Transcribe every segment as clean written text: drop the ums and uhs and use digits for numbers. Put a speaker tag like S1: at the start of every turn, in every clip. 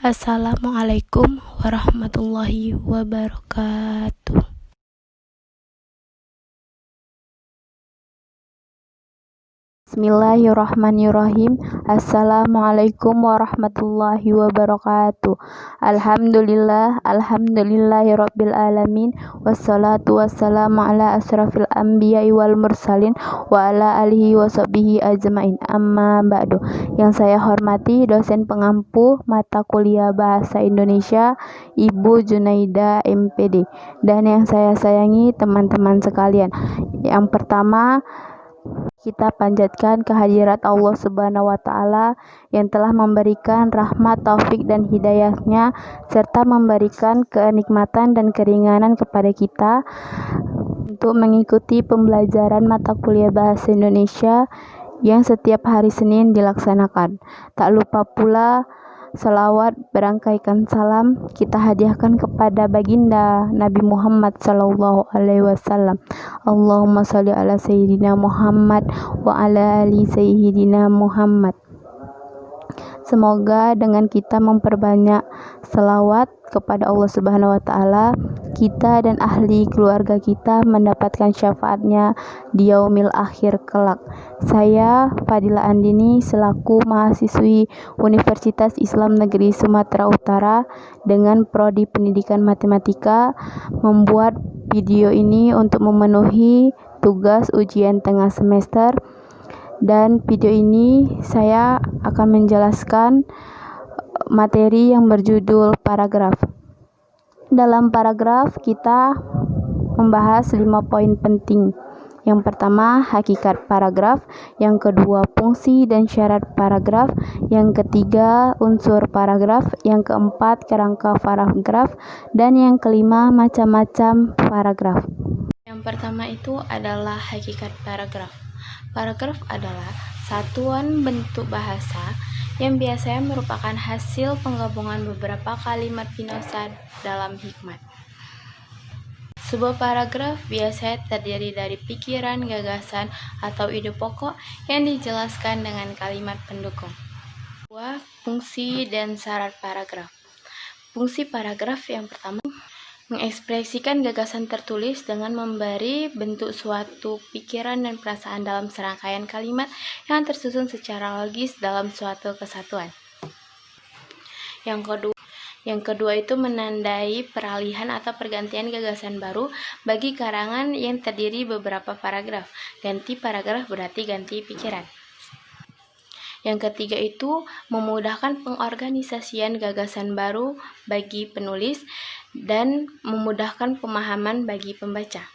S1: Assalamualaikum warahmatullahi wabarakatuh.
S2: Bismillahirrahmanirrahim. Assalamualaikum warahmatullahi wabarakatuh. Alhamdulillahirabbil alamin. Wassalatu wassalamu ala asrafil anbiya'i wal mursalin wa ala alihi washabihi ajmain. Amma ba'du. Yang saya hormati dosen pengampu mata kuliah Bahasa Indonesia Ibu Junaida MPD, dan yang saya sayangi teman-teman sekalian. Yang pertama, kita panjatkan kehadirat Allah Subhanahu wa Ta'ala yang telah memberikan rahmat, taufik, dan hidayahnya, serta memberikan kenikmatan dan keringanan kepada kita untuk mengikuti pembelajaran mata kuliah Bahasa Indonesia yang setiap hari Senin dilaksanakan. Tak lupa pula salawat berangkaikan salam kita hadiahkan kepada baginda Nabi Muhammad sallallahu alaihi wasallam. Allahumma sholli ala sayyidina Muhammad wa ala ali sayyidina Muhammad. Semoga dengan kita memperbanyak selawat kepada Allah Subhanahu wa Ta'ala, kita dan ahli keluarga kita mendapatkan syafaatnya di yaumil akhir kelak. Saya Fadila Andini selaku mahasiswi Universitas Islam Negeri Sumatera Utara dengan prodi Pendidikan Matematika membuat video ini untuk memenuhi tugas ujian tengah semester. Dan video ini saya akan menjelaskan materi yang berjudul paragraf. Dalam paragraf kita membahas 5 poin penting. Yang pertama, hakikat paragraf. Yang kedua, fungsi dan syarat paragraf. Yang ketiga, unsur paragraf. Yang keempat, kerangka paragraf. Dan yang kelima, macam-macam paragraf.
S1: Yang pertama itu adalah hakikat paragraf. Paragraf adalah satuan bentuk bahasa yang biasanya merupakan hasil penggabungan beberapa kalimat binosa dalam hikmat. Sebuah paragraf biasanya terdiri dari pikiran, gagasan, atau ide pokok yang dijelaskan dengan kalimat pendukung. Fungsi dan syarat paragraf. Fungsi paragraf yang pertama, mengekspresikan gagasan tertulis dengan memberi bentuk suatu pikiran dan perasaan dalam serangkaian kalimat yang tersusun secara logis dalam suatu kesatuan. Yang kedua itu menandai peralihan atau pergantian gagasan baru bagi karangan yang terdiri beberapa paragraf. Ganti paragraf berarti ganti pikiran. Yang ketiga itu memudahkan pengorganisasian gagasan baru bagi penulis dan memudahkan pemahaman bagi pembaca.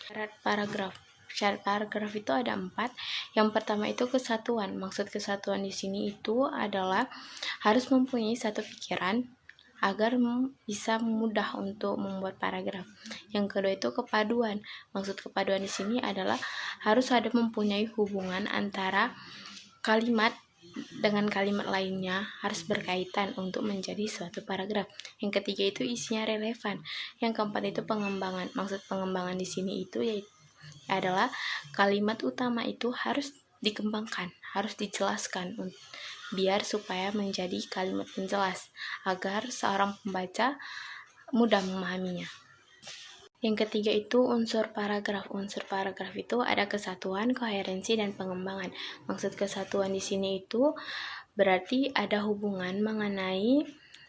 S1: Syarat paragraf. Syarat paragraf itu ada 4. Yang pertama itu kesatuan. Maksud kesatuan di sini itu adalah harus mempunyai satu pikiran agar bisa mudah untuk membuat paragraf. Yang kedua itu kepaduan. Maksud kepaduan di sini adalah harus ada mempunyai hubungan antara kalimat dengan kalimat lainnya, harus berkaitan untuk menjadi suatu paragraf. Yang ketiga itu isinya relevan. Yang keempat itu pengembangan. Maksud pengembangan di sini itu adalah kalimat utama itu harus dikembangkan, harus dijelaskan biar supaya menjadi kalimat penjelas agar seorang pembaca mudah memahaminya. Yang ketiga itu unsur paragraf. Unsur paragraf itu ada kesatuan, koherensi, dan pengembangan. Maksud kesatuan di sini itu berarti ada hubungan mengenai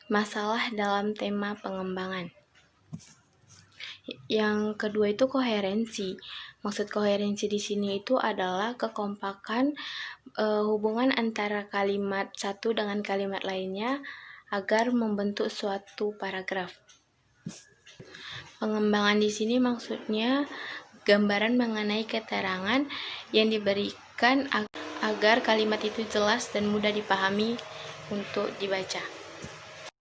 S1: masalah dalam tema pengembangan. Yang kedua itu koherensi. Maksud koherensi di sini itu adalah kekompakan hubungan antara kalimat satu dengan kalimat lainnya agar membentuk suatu paragraf. Pengembangan di sini maksudnya gambaran mengenai keterangan yang diberikan agar kalimat itu jelas dan mudah dipahami untuk dibaca.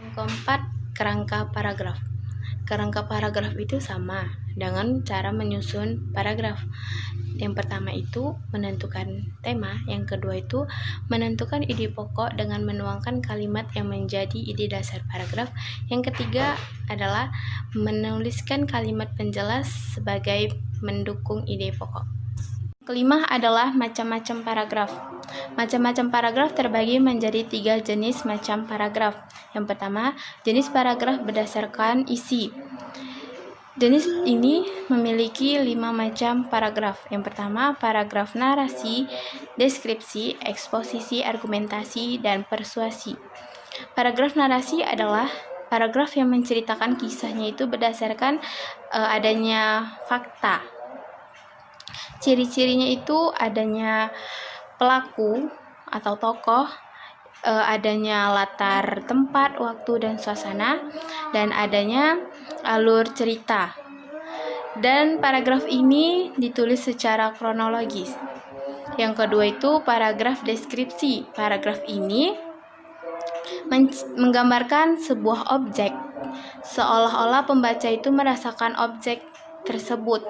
S1: Yang keempat, kerangka paragraf. Kerangka paragraf itu sama dengan cara menyusun paragraf. Yang pertama itu menentukan tema, yang kedua itu menentukan ide pokok dengan menuangkan kalimat yang menjadi ide dasar paragraf. Yang ketiga adalah menuliskan kalimat penjelas sebagai mendukung ide pokok. Kelima adalah macam-macam paragraf. Macam-macam paragraf terbagi menjadi 3 jenis macam paragraf. Yang pertama, jenis paragraf berdasarkan isi. Jenis ini memiliki 5 macam paragraf. Yang pertama, paragraf narasi, deskripsi, eksposisi, argumentasi, dan persuasi. Paragraf narasi adalah paragraf yang menceritakan kisahnya itu berdasarkan adanya fakta. Ciri-cirinya itu adanya pelaku atau tokoh, adanya latar tempat, waktu, dan suasana, dan adanya alur cerita. Dan paragraf ini ditulis secara kronologis. Yang kedua itu paragraf deskripsi. Paragraf ini menggambarkan sebuah objek, seolah-olah pembaca itu merasakan objek tersebut.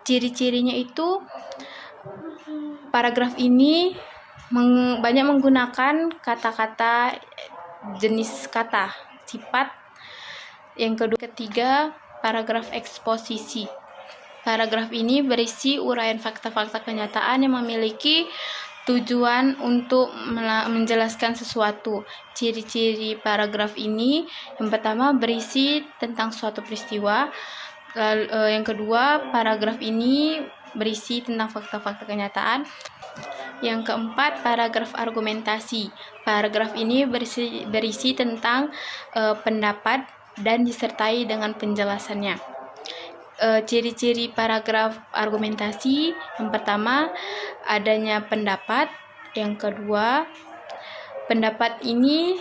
S1: Ciri-cirinya itu paragraf ini banyak menggunakan kata-kata, jenis kata, sifat. Yang ketiga, paragraf eksposisi. Paragraf ini berisi uraian fakta-fakta kenyataan yang memiliki tujuan untuk menjelaskan sesuatu. Ciri-ciri paragraf ini, yang pertama berisi tentang suatu peristiwa. Yang kedua, paragraf ini berisi tentang fakta-fakta kenyataan. Yang keempat, paragraf argumentasi. Paragraf ini berisi tentang pendapat dan disertai dengan penjelasannya. Ciri-ciri paragraf argumentasi, yang pertama adanya pendapat. Yang kedua, pendapat ini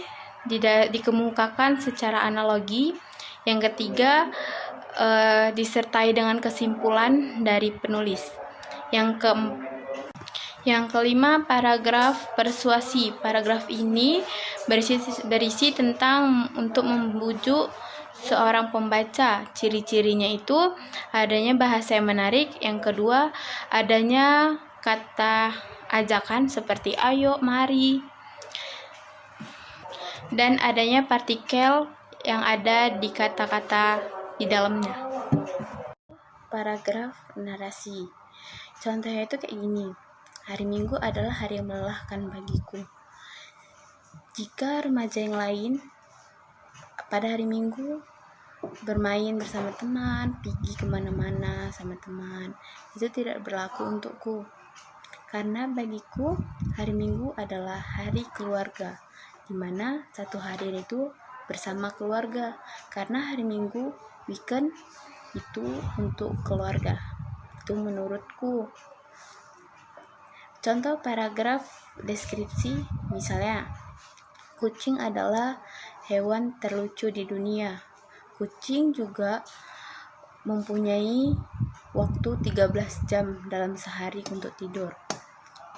S1: dikemukakan secara analogi. Yang ketiga, disertai dengan kesimpulan dari penulis. Yang kelima, paragraf persuasi. Paragraf ini berisi tentang untuk membujuk seorang pembaca. Ciri-cirinya itu adanya bahasa yang menarik. Yang kedua, adanya kata ajakan seperti ayo, mari, dan adanya partikel yang ada di kata-kata di dalamnya. Paragraf narasi. Contohnya itu kayak gini. Hari Minggu adalah hari yang melelahkan bagiku. Jika remaja yang lain pada hari Minggu bermain bersama teman, pergi kemana-mana sama teman, itu tidak berlaku untukku. Karena bagiku hari Minggu adalah hari keluarga, dimana satu hari itu bersama keluarga. Karena hari Minggu, weekend, itu untuk keluarga. Itu menurutku. Contoh paragraf deskripsi, misalnya, kucing adalah hewan terlucu di dunia. Kucing juga mempunyai waktu 13 jam dalam sehari untuk tidur.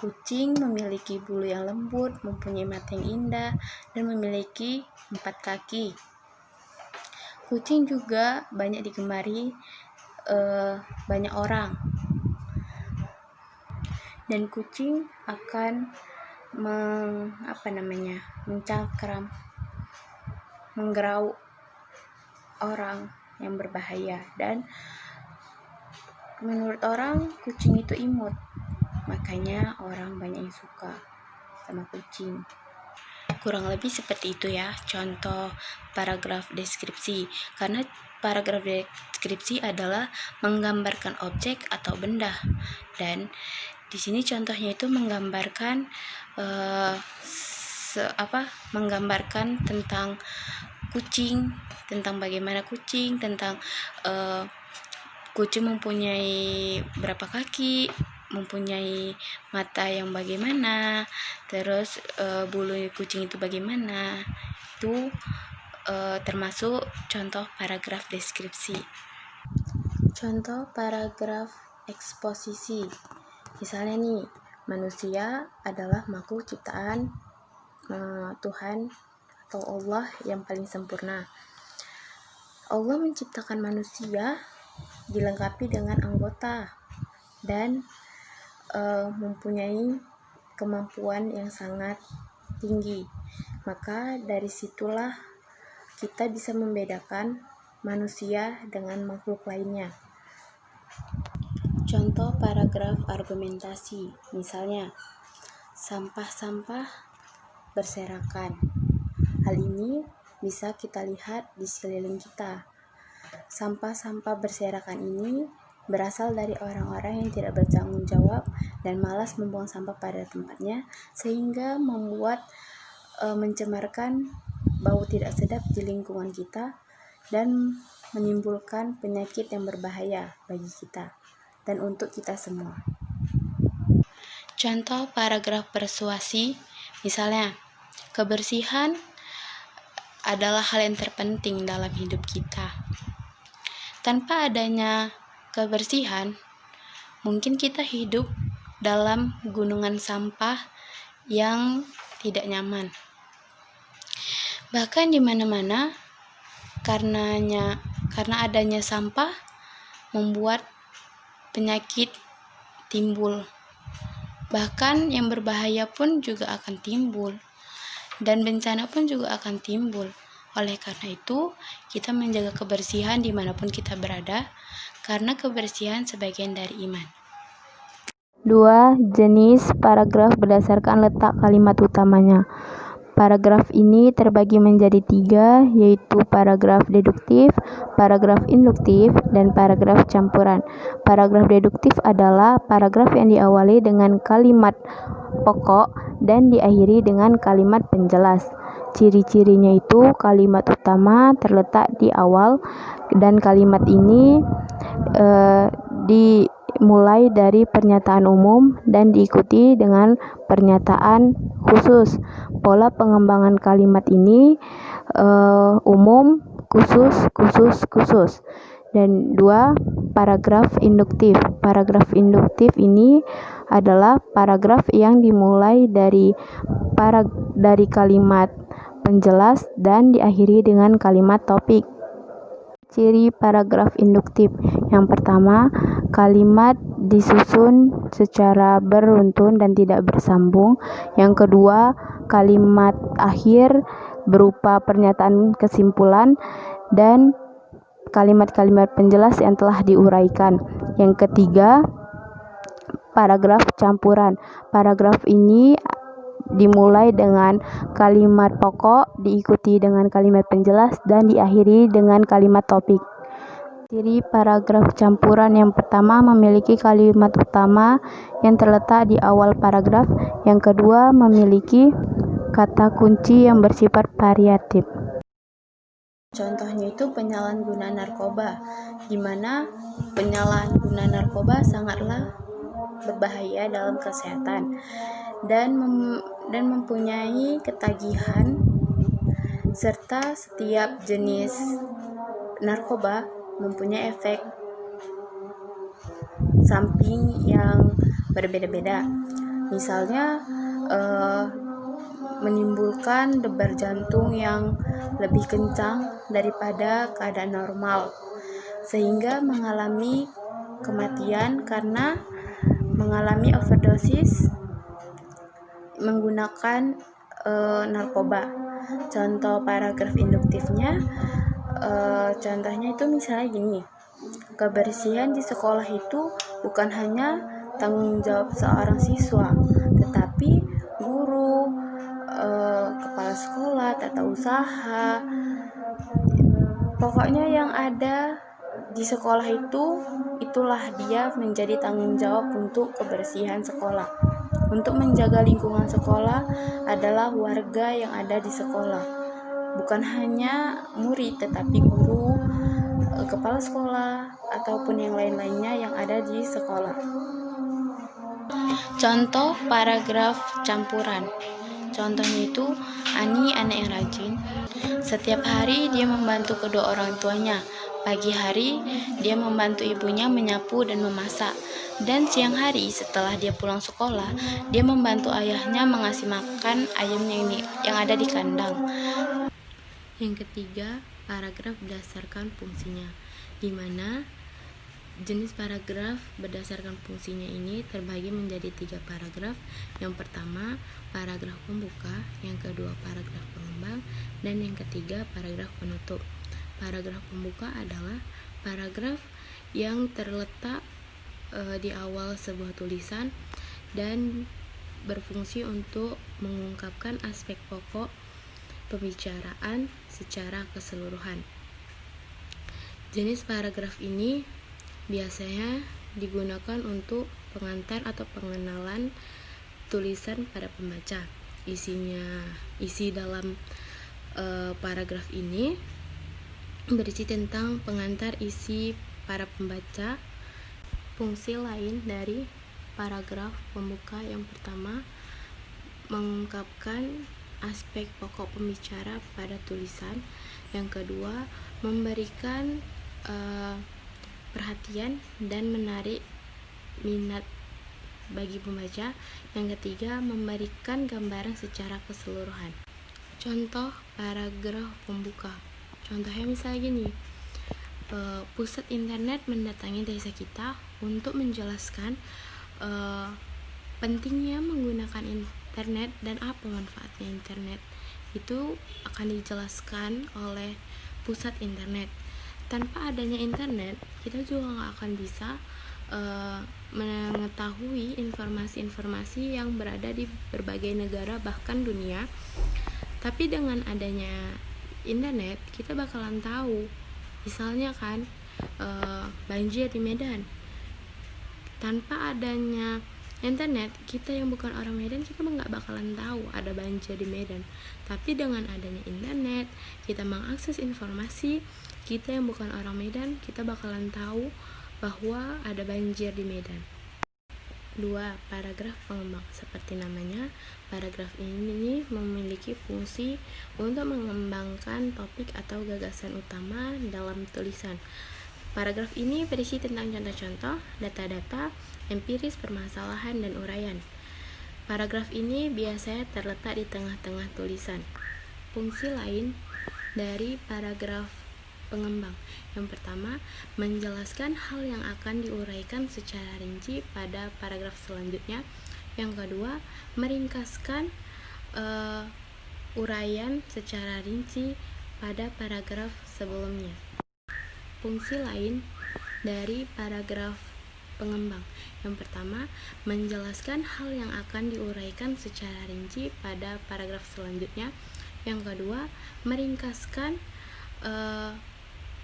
S1: Kucing memiliki bulu yang lembut, mempunyai mata yang indah, dan memiliki 4 kaki. Kucing juga banyak digemari banyak orang. Dan kucing akan mencakram, menggerau orang yang berbahaya. Dan menurut orang, kucing itu imut, makanya orang banyak yang suka sama kucing. Kurang lebih seperti itu ya contoh paragraf deskripsi. Karena paragraf deskripsi adalah menggambarkan objek atau benda, dan di sini contohnya itu menggambarkan menggambarkan tentang kucing, tentang bagaimana kucing, tentang kucing mempunyai berapa kaki, mempunyai mata yang bagaimana, terus bulu kucing itu bagaimana. Itu termasuk contoh paragraf deskripsi. Contoh paragraf eksposisi. Misalnya nih, manusia adalah makhluk ciptaan Tuhan atau Allah yang paling sempurna. Allah menciptakan manusia dilengkapi dengan anggota dan mempunyai kemampuan yang sangat tinggi. Maka dari situlah kita bisa membedakan manusia dengan makhluk lainnya. Contoh paragraf argumentasi, misalnya, sampah-sampah berserakan. Hal ini bisa kita lihat di sekeliling kita. Sampah-sampah berserakan ini berasal dari orang-orang yang tidak bertanggung jawab dan malas membuang sampah pada tempatnya, sehingga membuat mencemarkan bau tidak sedap di lingkungan kita dan menimbulkan penyakit yang berbahaya bagi kita dan untuk kita semua. Contoh paragraf persuasi, misalnya, kebersihan adalah hal yang terpenting dalam hidup kita. Tanpa adanya kebersihan, mungkin kita hidup dalam gunungan sampah yang tidak nyaman. Bahkan di mana-mana, karena adanya sampah membuat penyakit timbul. Bahkan yang berbahaya pun juga akan timbul, dan bencana pun juga akan timbul. Oleh karena itu, kita menjaga kebersihan dimanapun kita berada, karena kebersihan sebagian dari iman.
S2: 2. Jenis paragraf berdasarkan letak kalimat utamanya. Paragraf ini terbagi menjadi 3, yaitu paragraf deduktif, paragraf induktif, dan paragraf campuran. Paragraf deduktif adalah paragraf yang diawali dengan kalimat pokok dan diakhiri dengan kalimat penjelas. Ciri-cirinya itu kalimat utama terletak di awal dan kalimat ini dimulai dari pernyataan umum dan diikuti dengan pernyataan khusus. Pola pengembangan kalimat ini umum, khusus. Dan 2, paragraf induktif. Paragraf induktif ini adalah paragraf yang dimulai dari kalimat penjelas dan diakhiri dengan kalimat topik. Ciri paragraf induktif. Yang pertama, kalimat disusun secara beruntun dan tidak bersambung. Yang kedua, kalimat akhir berupa pernyataan kesimpulan dan kalimat-kalimat penjelas yang telah diuraikan. Yang ketiga, paragraf campuran. Paragraf ini dimulai dengan kalimat pokok, diikuti dengan kalimat penjelas, dan diakhiri dengan kalimat topik. Ciri paragraf campuran. Yang pertama, memiliki kalimat utama yang terletak di awal paragraf. Yang kedua, memiliki kata kunci yang bersifat variatif.
S1: Contohnya itu penyalahgunaan narkoba, di mana penyalahgunaan narkoba sangatlah berbahaya dalam kesehatan dan mempunyai ketagihan, serta setiap jenis narkoba mempunyai efek samping yang berbeda-beda. Misalnya menimbulkan debar jantung yang lebih kencang daripada keadaan normal, sehingga mengalami kematian karena mengalami overdosis menggunakan narkoba. Contoh paragraf induktifnya, contohnya itu misalnya gini, kebersihan di sekolah itu bukan hanya tanggung jawab seorang siswa, tetapi guru, kepala sekolah, tata usaha, pokoknya yang ada di sekolah itulah dia menjadi tanggung jawab untuk kebersihan sekolah. Untuk menjaga lingkungan sekolah adalah warga yang ada di sekolah, bukan hanya murid tetapi guru, kepala sekolah, ataupun yang lain-lainnya yang ada di sekolah. Contoh paragraf campuran. Contohnya itu, Ani anak yang rajin. Setiap hari dia membantu kedua orang tuanya. Pagi hari dia membantu ibunya menyapu dan memasak. Dan siang hari setelah dia pulang sekolah, dia membantu ayahnya mengasih makan ayam yang ada di kandang. Yang ketiga, paragraf berdasarkan fungsinya, di mana jenis paragraf berdasarkan fungsinya ini terbagi menjadi 3 paragraf. Yang pertama, paragraf pembuka, yang kedua paragraf pengembang, dan yang ketiga paragraf penutup. Paragraf pembuka adalah paragraf yang terletak di awal sebuah tulisan dan berfungsi untuk mengungkapkan aspek pokok pembicaraan secara keseluruhan. Jenis paragraf ini biasanya digunakan untuk pengantar atau pengenalan tulisan pada pembaca. Isi dalam paragraf ini berisi tentang pengantar isi para pembaca. Fungsi lain dari paragraf pembuka yang pertama, mengungkapkan aspek pokok pembicara pada tulisan. Yang kedua, memberikan perhatian dan menarik minat bagi pembaca. Yang ketiga, memberikan gambaran secara keseluruhan. Contoh paragraf pembuka. Contohnya misalnya gini, pusat internet mendatangi desa kita untuk menjelaskan pentingnya menggunakan internet dan apa manfaatnya internet. Itu akan dijelaskan oleh pusat internet. Tanpa adanya internet, kita juga nggak akan bisa mengetahui informasi-informasi yang berada di berbagai negara bahkan dunia. Tapi dengan adanya internet, kita bakalan tahu, misalnya kan banjir di Medan. Tanpa adanya internet, kita yang bukan orang Medan, kita nggak bakalan tahu ada banjir di Medan. Tapi dengan adanya internet, kita mengakses informasi. Kita yang bukan orang Medan, kita bakalan tahu bahwa ada banjir di Medan. 2. Paragraf pengembang. Seperti namanya, paragraf ini memiliki fungsi untuk mengembangkan topik atau gagasan utama dalam tulisan. Paragraf ini berisi tentang contoh-contoh, data-data, empiris, permasalahan, dan uraian. Paragraf ini biasanya terletak di tengah-tengah tulisan. Fungsi lain dari paragraf pengembang. Yang pertama, menjelaskan hal yang akan diuraikan secara rinci pada paragraf selanjutnya. Yang kedua, meringkaskan uraian secara rinci pada paragraf sebelumnya. Fungsi lain dari paragraf pengembang. Yang pertama, menjelaskan hal yang akan diuraikan secara rinci pada paragraf selanjutnya. Yang kedua, meringkaskan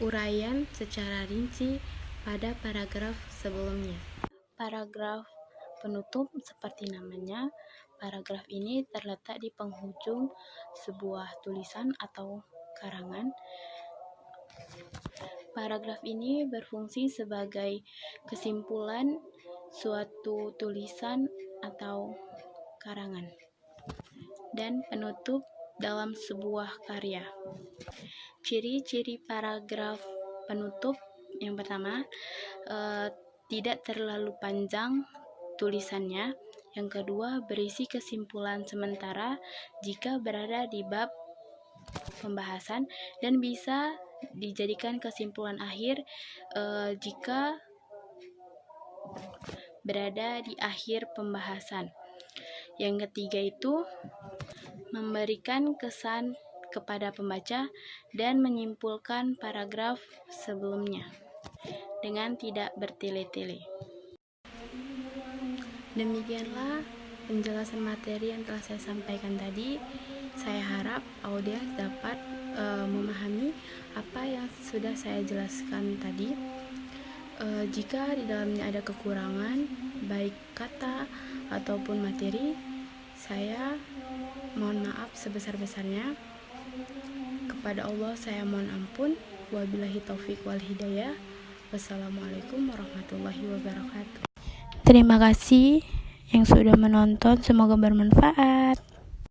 S1: uraian secara rinci pada paragraf sebelumnya. Paragraf penutup. Seperti namanya, paragraf ini terletak di penghujung sebuah tulisan atau karangan. Paragraf ini berfungsi sebagai kesimpulan suatu tulisan atau karangan dan penutup dalam sebuah karya. Ciri-ciri paragraf penutup. Yang pertama, tidak terlalu panjang tulisannya. Yang kedua, berisi kesimpulan sementara jika berada di bab pembahasan dan bisa dijadikan kesimpulan akhir jika berada di akhir pembahasan. Yang ketiga itu memberikan kesan kepada pembaca dan menyimpulkan paragraf sebelumnya dengan tidak bertele-tele. Demikianlah penjelasan materi yang telah saya sampaikan tadi. Saya harap audiens dapat memahami apa yang sudah saya jelaskan tadi. Jika di dalamnya ada kekurangan, baik kata ataupun materi, saya mohon maaf sebesar-besarnya. Kepada Allah saya mohon ampun. Wabillahi taufik wal hidayah. Wassalamualaikum warahmatullahi wabarakatuh. Terima kasih yang sudah menonton, semoga bermanfaat.